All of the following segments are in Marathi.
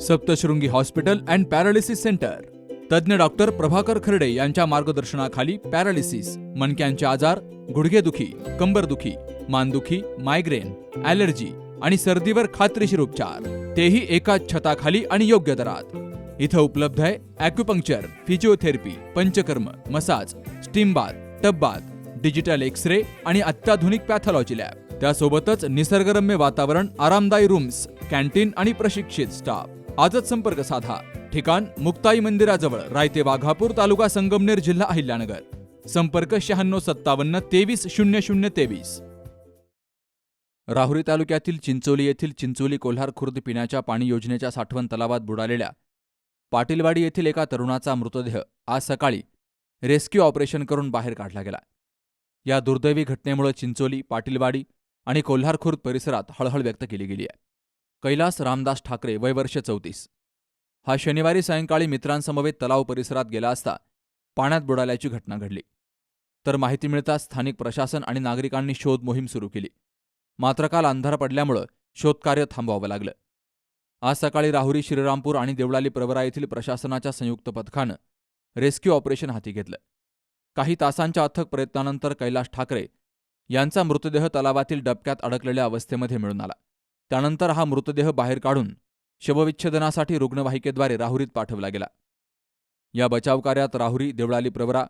Saptashrungi hospital and paralysis centre. तज्ज्ञ डॉक्टर प्रभाकर खर्डे यांच्या मार्गदर्शनाखाली पॅरालिसिस, मणक्यांचे आजार, गुडघेदुखी, कंबरदुखी, मानदुखी, मायग्रेन, ॲलर्जी आणि सर्दीवर खात्रीशीर उपचार, तेही एकाच छताखाली आणि योग्य दरात. इथं उपलब्ध आहे acupuncture, physiotherapy, panchakarma, massage, steam bath, tub bath, digital X-ray आणि अत्याधुनिक पॅथॉलॉजी लॅब. त्यासोबतच निसर्गरम्य वातावरण, आरामदायी रूम्स, कॅन्टीन आणि प्रशिक्षित स्टाफ. आजच संपर्क साधा. ठिकाण मुक्ताई मंदिराजवळ, रायते वाघापूर, तालुका संगमनेर, जिल्हा अहिल्यानगर. संपर्क 9657 230023. राहुरी तालुक्यातील चिंचोली येथील चिंचोली कोल्हार खुर्द पिण्याच्या पाणी योजनेच्या साठवण तलावात बुडालेल्या पाटीलवाडी येथील एका तरुणाचा मृतदेह आज सकाळी रेस्क्यू ऑपरेशन करून बाहेर काढला गेला. या दुर्दैवी घटनेमुळे चिंचोली, पाटीलवाडी आणि कोल्हार खुर्द परिसरात हळहळ व्यक्त केली गेली आहे. कैलास रामदास ठाकरे, वय वर्ष 34, हा शनिवारी सायंकाळी मित्रांसमवेत तलाव परिसरात गेला असता पाण्यात बुडाल्याची घटना घडली. तर माहिती मिळताच स्थानिक प्रशासन आणि नागरिकांनी शोध मोहीम सुरू केली. मात्र काल अंधार पडल्यामुळं शोधकार्य थांबवावं लागलं. आज सकाळी राहुरी, श्रीरामपूर आणि देवळाली प्रवरा येथील प्रशासनाच्या संयुक्त पथकानं रेस्क्यू ऑपरेशन हाती घेतलं. काही तासांच्या अथक प्रयत्नानंतर कैलास ठाकरे यांचा मृतदेह तलावातील डबक्यात अडकलेल्या अवस्थेमध्ये मिळून आला. त्यानंतर हा मृतदेह बाहेर काढून शवविच्छेदनासाठी रुग्णवाहिकेद्वारे राहुरीत पाठवला गेला. या बचावकार्यात राहुरी, देवळाली प्रवरा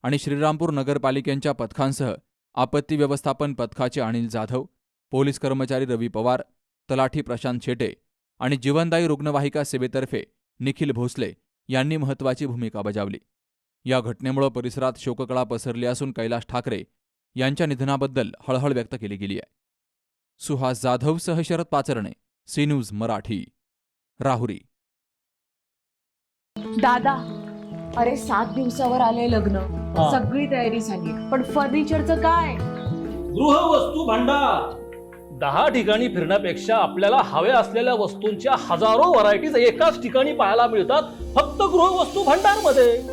आणि श्रीरामपूर नगरपालिकेच्या पथकांसह आपत्ती व्यवस्थापन पथकाचे अनिल जाधव, पोलीस कर्मचारी रवी पवार, तलाठी प्रशांत शेटे आणि जीवनदायी रुग्णवाहिका सेवेतर्फे निखिल भोसले यांनी महत्त्वाची भूमिका बजावली. या घटनेमुळे परिसरात शोककळा पसरली असून कैलास ठाकरे यांच्या निधनाबद्दल हळहळ व्यक्त केली गेली आहे. सुहास जाधवसह शरद पाचरणे, सी न्यूज मराठी, राहुरी. दादा, अरे 7 दिवसावर आले लग्न, सगळी तयारी झाली, पण फर्निचरचं काय? गृहवस्तू भांडार 10 ठिकाणी फिरण्यापेक्षा आपल्याला हव्या असलेल्या वस्तूंच्या हजारो व्हरायटीज एकाच ठिकाणी पाहायला मिळतात फक्त गृहवस्तू भांडार मध्ये.